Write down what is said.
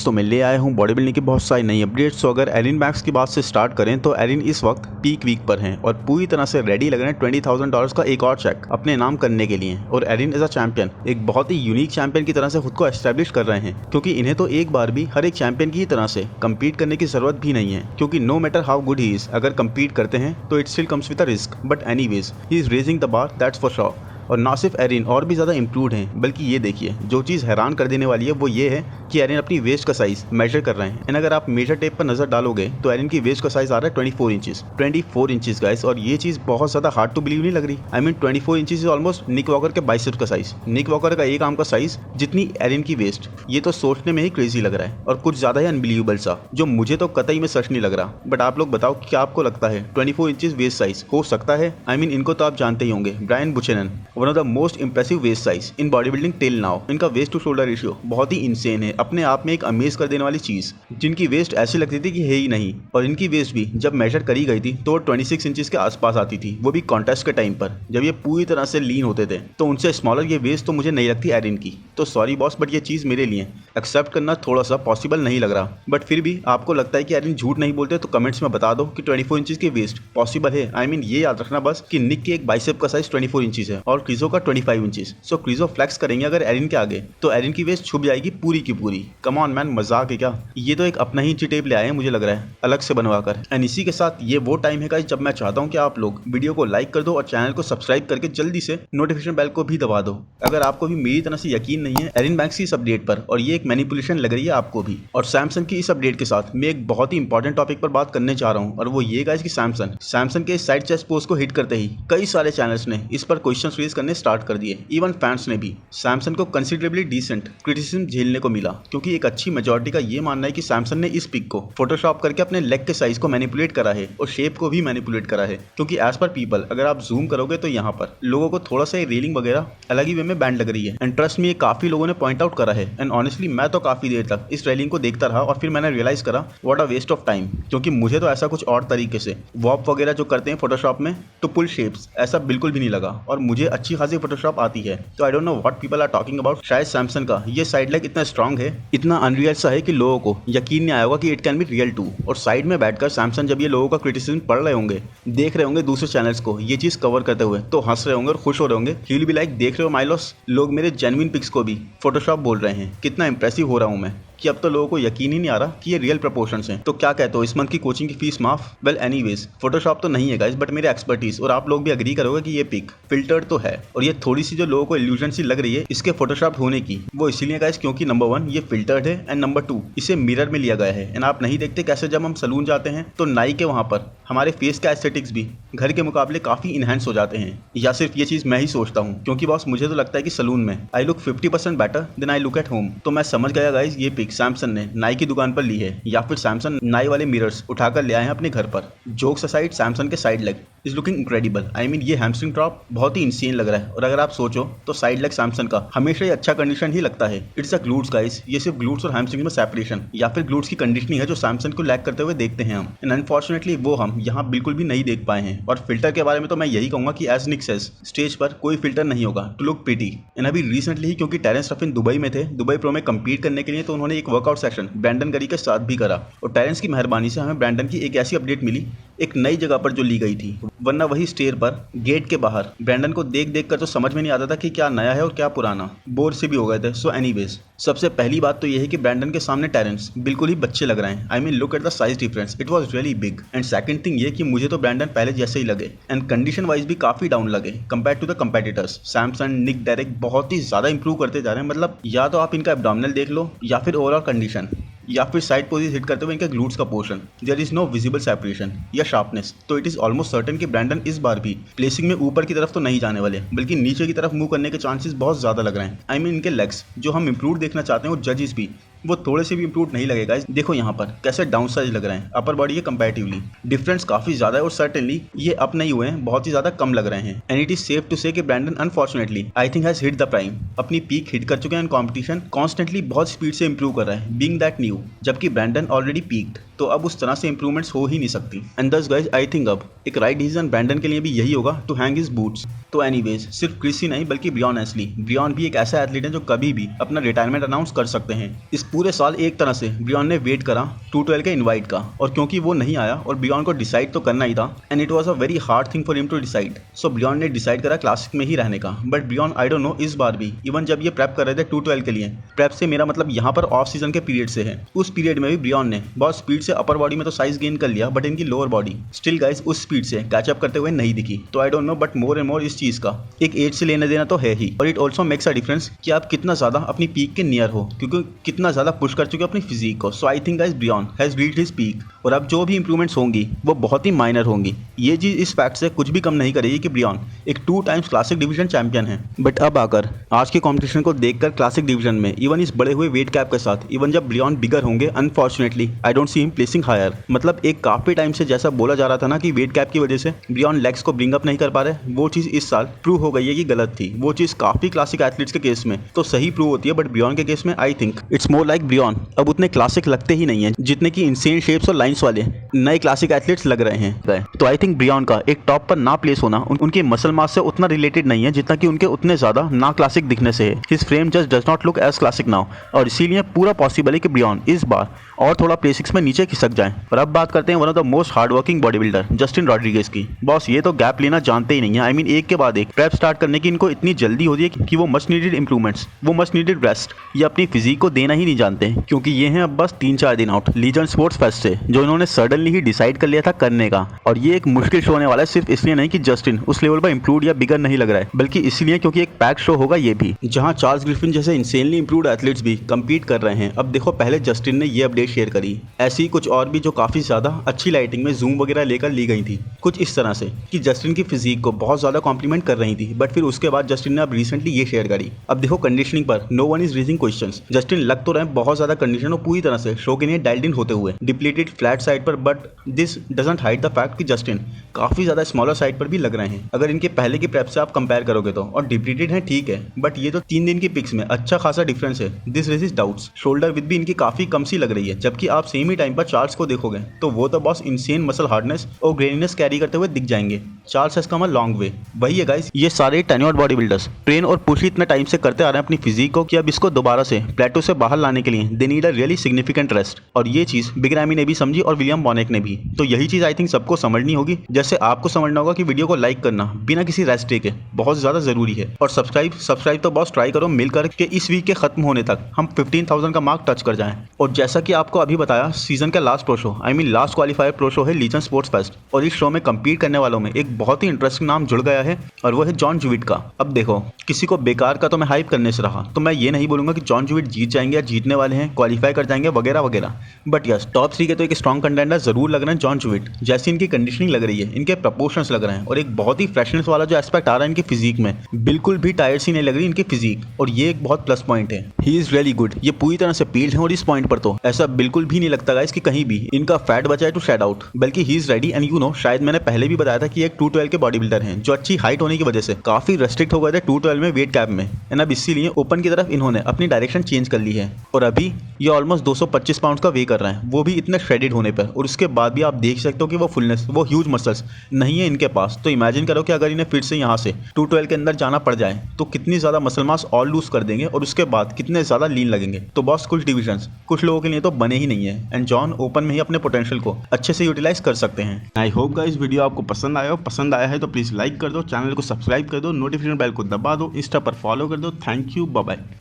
दोस्तों मैं ले आया हूँ बॉडी बिल्डिंग की बहुत सारी नई अपडेट्स। तो अगर एरिन बैंक्स की बात से स्टार्ट करें तो एरिन इस वक्त पीक वीक पर हैं और पूरी तरह से रेडी लग रहे हैं $20,000 का एक और चेक अपने नाम करने के लिए। और एरिन एज अ चैंपियन एक बहुत ही यूनिक चैंपियन की तरह से खुद को एस्टैब्लिश कर रहे हैं, क्योंकि इन्हें तो एक बार भी हर एक चैंपियन की तरह से कम्पीट करने की जरूरत भी नहीं है, क्योंकि no matter how good he is, अगर कम्पीट करते हैं तो it still comes with a risk. But anyways he is raising the bar, that's for sure. और ना सिर्फ एरिन और भी ज़्यादा इम्प्रूवड हैं, बल्कि ये देखिए जो चीज़ हैरान कर देने वाली है वो ये है कि एरिन अपनी वेस्ट का साइज मेजर कर रहे हैं। एंड अगर आप मेजर टेप पर नजर डालोगे तो एरिन की वेस्ट का साइज आ रहा है 24 इंचेस गाइस। और ये चीज़ बहुत ज़्यादा हार्ड टू बिलीव नहीं लग रही। I mean 24 inches is almost Nick Walker के बाइसेप्स का साइज, निक वॉकर का एक आर्म का साइज जितनी एरिन की वेस्ट। ये तो सोचने में ही क्रेजी लग रहा है और कुछ ज़्यादा ही अनबिलीवेबल सा, जो मुझे तो कतई में सच नहीं लग रहा। बट आप लोग बताओ क्या आपको लगता है 24 इंचेस वेस्ट साइज हो सकता है? आई मीन इनको तो आप जानते ही होंगे, Brian Buchanan, one of the most impressive waist size in body building till now. इनका वेस्ट टू शोल्डर रेशियो बहुत ही इंसेन है, अपने आप में एक अमेज कर देने वाली चीज, जिनकी वेस्ट ऐसी लगती थी कि है ही नहीं। और इनकी वेस्ट भी जब मेजर करी गई थी तो 26 इंचेस के आसपास आती थी, वो भी कॉन्टेस्ट के टाइम पर जब ये पूरी तरह से लीन होते थे। तो उनसे स्मॉलर ये वेस्ट तो मुझे नहीं लगती एरिन की। तो सॉरी बॉस, बट ये चीज मेरे लिए एक्सेप्ट करना थोड़ा सा पॉसिबल नहीं लग रहा। बट फिर भी आपको लगता है कि एरिन झूठ नहीं बोलते तो कमेंट्स में बता दो कि 24 इंचेस की वेस्ट पॉसिबल है। आई मीन ये याद रखना बस कि निक के एक बाइसेप का साइज 24 इंचेस है और क्रिजो का 25 इंचेस। सो क्रिजो फ्लेक्स करेंगे अगर एरिन के आगे तो एरिन की वेस्ट छुप जाएगी पूरी की पूरी। कम ऑन मैन, मजाक है क्या? ये तो एक अपना ही इंची टेप ले आए हैं मुझे लग रहा है, अलग से बनवाकर। एंड इसी के साथ ये वो टाइम है गाइस जब मैं चाहता हूँ कि आप लोग वीडियो को लाइक कर दो और चैनल को सब्सक्राइब करके जल्दी से नोटिफिकेशन बेल को भी दबा दो, अगर आपको भी मेरी तरह से यकीन नहीं है एरिन बैंक्स की इस अपडेट पर और ये एक मैनिपुलेशन लग रही है आपको भी। और सैमसंग की इस अपडेट के साथ मैं एक बहुत ही इंपॉर्टेंट टॉपिक पर बात करने जा रहा हूँ, और वो ये गाइस कि सैमसंग के साइड चेस्ट पोस्ट को हिट करते ही कई सारे चैनल्स ने इस पर क्वेश्चन रेज करने स्टार्ट कर दिए। इवन फैंस ने भी। सैमसंग को कंसिडरेबली डिसेंट क्रिटिसिज्म झेलने को मिला, क्योंकि एक अच्छी मेजॉरिटी का ये मानना है कि सैमसंग ने इस पिक को फोटोशॉप करके अपने लेग के साइज को मैनिपुलेट करा है और शेप को भी मैनिपुलेट करा है। क्योंकि एज पर पीपल अगर आप जूम करोगे तो यहाँ पर लोगों को थोड़ा सा रेलिंग वगैरह अलग ही वे में बैंड लग रही है। एंड ट्रस्ट में ये काफी लोगों ने पॉइंट आउट करा है। एंड ऑनेस्टली मैं तो काफी देर तक इस रेलिंग को देखता रहा और फिर मैंने रियलाइज करा what a waste of time, क्योंकि मुझे तो ऐसा कुछ और तरीके से वॉप वगैरह जो करते हैं फोटोशॉप में टू पुल शेप्स, ऐसा बिल्कुल भी नहीं लगा। और मुझे अच्छी खासी फोटोशॉप आती है, तो I don't know what people are talking about. शायद सैमसंग का ये साइड लेग इतना स्ट्रांग है, इतना अनरियल सा है कि लोगों को यकीन नहीं आया होगा कि it can be real too. और साइड में बैठकर सैमसंग जब ये लोगों का क्रिटिसिज्म पढ़ रहे होंगे, देख रहे होंगे दूसरे चैनल्स को ये चीज कवर करते हुए, तो हंस रहे होंगे और खुश हो रहे होंगे। ही विल बी लाइक, देख रहे हो माइलोस, लोग मेरे जेन्युइन पिक्स को भी फोटोशॉप बोल रहे हैं। कितना इंप्रेसिव हो रहा हूं मैं कि अब तो लोगों को यकीन ही नहीं आ रहा कि ये रियल प्रपोर्शंस हैं। तो क्या कहते हो, इस मंथ की कोचिंग की फीस माफ? वेल एनीवेज, फोटोशॉप तो नहीं है गाइस, बट मेरे एक्सपर्टीज और आप लोग भी अग्री करोगे कि ये पिक फिल्टर्ड तो है। और ये थोड़ी सी जो लोगों को इल्यूजन सी लग रही है इसके फोटोशॉप होने की, वो इसीलिए गाइस क्योंकि नंबर 1 ये फिल्टर्ड है एंड नंबर 2 इसे मिरर में लिया गया है। एंड आप नहीं देखते कैसे जब हम सलून जाते हैं तो नाई के वहां पर हमारे फेस का एस्थेटिक्स भी घर के मुकाबले काफी इनहेंस हो जाते हैं। या सिर्फ ये चीज मैं ही सोचता हूँ? क्योंकि बॉस मुझे तो लगता है कि सलून में I look 50% better than I look at home. तो मैं समझ गया गाइस ये पिक सैमसंग ने नाई की दुकान पर ली है, या फिर सैमसंग नाई वाले मिरर्स उठाकर ले आए हैं अपने घर पर। जोक्स असाइड, सैमसंग के side leg is looking incredible. I mean ये हैमस्ट्रिंग ड्रॉप बहुत ही इंसेन लग रहा है। और अगर आप सोचो तो साइड लेग सैमसंग का हमेशा ही अच्छा कंडीशन ही लगता है। इट्स अ ग्लूट्स गाइस, ये सिर्फ ग्लूट्स और हैमस्ट्रिंग में सेपरेशन या फिर ग्लूट्स की कंडीशनिंग है जो सैमसंग को लैक करते हुए देखते हैं हम। एंड अनफॉर्चुनेटली वो हम यहाँ बिल्कुल भी नहीं देख पाए हैं। और फिल्टर के बारे में तो मैं यही कहूंगा कि एज निक सेज, स्टेज पर कोई फिल्टर नहीं होगा टू लुक प्रिटी। एंड अभी रिसेंटली ही क्योंकि टेरेंस रफिन दुबई में थे, दुबई प्रो में कम्पीट करने के लिए, तो उन्होंने एक वर्कआउट सेशन ब्रैंडन गरी के साथ भी करा। और टेरेंस की मेहरबानी से हमें ब्रैंडन की एक ऐसी अपडेट मिली एक नई जगह पर जो ली गई थी, वरना वही स्टेयर पर गेट के बाहर ब्रैंडन को देख देख कर तो समझ में नहीं आता था कि क्या नया है और क्या पुराना। बोर से भी हो गए थे। सो एनीवेज, सबसे पहली बात तो ये है कि ब्रैंडन के सामने टेरेंस बिल्कुल ही बच्चे लग रहे हैं। I mean look at the size difference, it was really big. And second thing ये कि मुझे तो ब्रैंडन पहले जैसे ही लगे एंड कंडीशन वाइज भी काफी डाउन लगे compare to the competitors. Samsung, Nick, Derek बहुत ही ज्यादा इंप्रूव करते जा रहे हैं। मतलब या तो आप इनका एब्डोमिनल देख लो, या फिर ओवरऑल कंडीशन, या फिर साइड पोजीशन हिट करते हुए इनके ग्लूट्स का portion, there is no visible separation या शार्पनेस। तो इट इज ऑलमोस्ट सर्टेन कि ब्रैंडन इस बार भी प्लेसिंग में ऊपर की तरफ तो नहीं जाने वाले, बल्कि नीचे की तरफ मूव करने के चांसेस बहुत ज्यादा लग रहे हैं। आई मीन इनके लेग्स जो हम इंप्रूव देखना चाहते हैं और जजेस भी वो थोड़े से भी इंप्रूव नहीं लगेगा। देखो यहाँ पर कैसे डाउन साइज लग रहे हैं अपर बॉडी के कंपैरेटिवली, डिफरेंस काफी ज्यादा है। और सर्टेनली ये अप नहीं हुए हैं, बहुत ही ज्यादा कम लग रहे हैं। And it is safe to say कि Brandon unfortunately I think has hit the prime, अपनी पीक हिट कर चुके हैं। कंपटीशन कॉन्स्टेंटली बहुत स्पीड से इंप्रूव कर रहा है बीइंग दैट न्यू, जबकि ब्रैंडन ऑलरेडी पीक्ड, तो अब उस तरह से इंप्रूवमेंट्स हो ही नहीं सकती। एंड दस गाइज आई थिंक अब एक राइट डिसीजन ब्रैंडन के लिए भी यही होगा टू हैंग हिज बूट्स। तो एनीवेज, सिर्फ क्रिस ही नहीं बल्कि ब्रियॉन एस्ली, ब्रियॉन भी एक ऐसा एथलीट है जो कभी भी अपना रिटायरमेंट अनाउंस कर सकते हैं। इस पूरे साल एक तरह से ब्रियॉन ने वेट करा 212 के इनवाइट का, और क्योंकि वो नहीं आया और ब्रियॉन को डिसाइड तो करना ही था and it was a very hard thing for him to decide, so Breon ने डिसाइड करा क्लासिक में ही रहने का। But Breon I don't know इस बार भी इवन जब ये प्रेप कर रहे थे 212 के लिए, प्रेप से मेरा मतलब यहाँ पर ऑफ सीजन के पीरियड से है, उस पीरियड में भी ब्रियॉन ने बहुत स्पीड से अपर बॉडी में तो साइज गेन कर लिया, बट इनकी लोअर बॉडी स्टिल गाइस उस स्पीड से कैचअप करते हुए नहीं दिखी। तो I don't no, but more and more इस चीज का एक एज से लेना देना तो है ही, और it also makes a difference कि आप कितना ज्यादा अपनी पीक के नियर हो, क्योंकि कितना ज्यादा पुश कर चुके हो अपनी फिजिक को। So I think guys Breon has reached his peak, और अब जो भी इंप्रूवमेंट्स होंगी वो बहुत ही माइनर होंगी। ये चीज इस फैक्ट से कुछ भी कम नहीं करेगी कि ब्रियॉन एक 2 टाइम्स क्लासिक डिवीजन चैंपियन है। बट अब आकर आज के कॉम्पिटिशन को देखकर क्लासिक डिवीजन में इवन इस बड़े हुए वेट कैप के साथ, इवन जब ब्रियॉन बिगर होंगे, unfortunately I don't see him placing higher. मतलब एक काफी टाइम से जैसा बोला जा रहा था ना कि वेट कैप की वजह से ब्रियॉन लेग्स को ब्रिंग अप नहीं कर पा रहे, वो चीज इस साल प्रूव हो गई है कि गलत थी। वो चीज काफी क्लासिक एथलीट्स के केस में तो सही प्रूव होती है, बट ब्रियॉन के केस में I think it's more like Breon अब उतने क्लासिक लगते ही नहीं है जितने की इंसेन शेप्स और लाइंस वाले नए क्लासिक एथलीट्स लग रहे हैं। तो आई थिंक ब्रियॉन का एक टॉप पर ना प्लेस होना उनके मसल मास से उतना रिलेटेड नहीं है जितना कि उनके उतने ज्यादा ना क्लासिक दिखने से है। His frame just does not look as classic now, और इसीलिए पूरा पॉसिबल है कि ब्रियॉन इस बार और थोड़ा प्लेसिक्स में नीचे खिसक जाए। और अब बात करते हैं one of the most hard working body builder Justin Rodriguez की। बॉस ये तो गैप लेना जानते ही नहीं है। आई मीन एक के बाद एक प्रेप स्टार्ट करने की इनको इतनी जल्दी होती है कि वो मच नीडेड इंप्रूवमेंट्स, वो मच नीडेड रेस्ट, ये अपनी फिजिक को देना ही नहीं जानते, क्योंकि ये हैं अब बस 3-4 दिन आउट लीजेंड स्पोर्ट्स फेस्ट से, जो इन्होंने सडनली ही डिसाइड कर लिया था करने का। और ये एक मुश्किल शो होने वाला है, सिर्फ इसलिए नहीं कि जस्टिन उस लेवल पर इंप्रूव या बिगर नहीं लग रहा है, बल्कि इसलिए क्योंकि एक पैक शो होगा ये भी, जहां चार्ल्स ग्रिफिन जैसे इंसेनली इंप्रूव्ड एथलीट्स भी कम्पीट कर रहे हैं। अब देखो, पहले जस्टिन ने ये अपडेट शेयर करी, ऐसी ही कुछ और भी जो काफी ज्यादा अच्छी लाइटिंग में जूम वगैरह लेकर ली गई थी, कुछ इस तरह से कि जस्टिन की फिजिक को बहुत ज्यादा कॉम्प्लीमेंट कर रही थी। बट फिर उसके बाद जस्टिन ने अब रिसेंटली ये शेयर करी। अब देखो, कंडीशनिंग पर no one is raising questions. Justin लग तो रहे हैं बहुत ज्यादा कंडीशन और पूरी तरह से शो के लिए डायल्ड इन होते हुए डिप्लीटेड फ्लैट साइड पर, but this doesn't hide the fact कि जस्टिन काफी ज्यादा स्मॉलर साइड पर भी लग रहे हैं अगर इनके पहले की प्रेप से आप कंपेयर करोगे तो। और डिप्लीटेड है ठीक है, बट ये तो 3 दिन की पिक्स में अच्छा खासा डिफरेंस है। This raises doubts. Shoulder width भी इनकी काफी कम सी लग रही है, जबकि आप सेम ही टाइम पर चार्ल्स को देखोगे तो वो तो बॉस इंसेन मसल हार्डनेस और ग्रेनीनेस कैरी करते हुए दिख जाएंगे। Charles has come a long way. वही है गाइस, ये सारे टेन्योर्ड बॉडी बिल्डर्स ट्रेन और पुश इतने टाइम से करते आ रहे हैं अपनी फिजिक को कि अब इसको दोबारा से प्लेटो से बाहर लाने के लिए they need a really significant rest. और ये चीज बिग रैमी ने भी समझी और विलियम बॉनेक ने भी। तो यही चीज आई थिंक सबको समझनी होगी। जैसे आपको समझना होगा कि वीडियो को लाइक करना बिना किसी रेस्ट डे के बहुत ज्यादा जरूरी है, और सब्सक्राइब तो बॉस ट्राई करो मिलकर के इस वीक के खत्म होने तक हम 15,000 का मार्क टच कर जाएं। और जैसा कि आपको अभी बताया, सीजन का last pro show, I mean last qualifier pro show है लीजेंड स्पोर्ट्स फेस्ट, और इस शो में कंपीट करने वालों में एक बहुत ही इंटरेस्टिंग नाम जुड़ गया है, और वो है जॉन जूविट का। अब देखो, किसी को बेकार का तो मैं हाइप करने से रहा, तो मैं ये नहीं बोलूंगा कि जॉन जूविट जीत जाएंगे या जीतने वाले हैं, क्वालिफाई कर जाएंगे वगैरह वगैरह, बट यस टॉप 3 के तो एक स्ट्रॉन्ग कंटेंडर जरूर लग रहे हैं जॉन जूविट। जैसी इनकी कंडीशनिंग लग रही है, इनके प्रपोर्शंस लग रहे हैं, और एक बहुत ही फ्रेशनेस वाला जो एस्पेक्ट आ रहा है इनकी फिजिक में, बिल्कुल भी टायर्ड सी नहीं लग रही इनकी फिजिक, और ये एक बहुत प्लस पॉइंट है। He is really good. ये पूरी तरह से पील्ड है, और इस पॉइंट पर तो ऐसा बिल्कुल भी नहीं लगता गाइस कि कहीं भी इनका फैट बचा है टू शेड आउट, बल्कि he is ready. And you know, शायद मैंने पहले भी बताया था कि एक 212 के बॉडी बिल्डर हैं जो अच्छी हाइट होने की वजह से काफी रेस्ट्रिक्ट हो गए थे 212 में वेट कैप में, एंड अब इसीलिए ओपन की तरफ इन्होंने अपनी डायरेक्शन चेंज कर ली है, और अभी ये ऑलमोस्ट 225 पाउंड का वे कर रहे हैं, वो भी इतने श्रेडेड होने पर। और उसके बाद भी आप देख सकते हो कि वो फुलनेस, वो ह्यूज मसल्स नहीं है इनके पास। तो इमेजिन करो कि अगर इन्हें फिर से यहाँ से 212 के अंदर जाना पड़ जाए तो कितनी ज्यादा मसल मास और लूज कर देंगे, और उसके बाद कितने ज्यादा लीन लगेंगे। तो बॉस कुछ डिविजन्स कुछ लोगों के लिए तो बने ही नहीं है, एंड जॉन ओपन में ही अपने पोटेंशियल को अच्छे से यूटिलाइज कर सकते हैं। आई होप गाइस वीडियो आपको पसंद आया हो। पसंद आया है तो प्लीज लाइक कर दो, चैनल को सब्सक्राइब कर दो, नोटिफिकेशन बेल को दबा दो, इंस्टा पर फॉलो कर दो। Thank you, bye bye.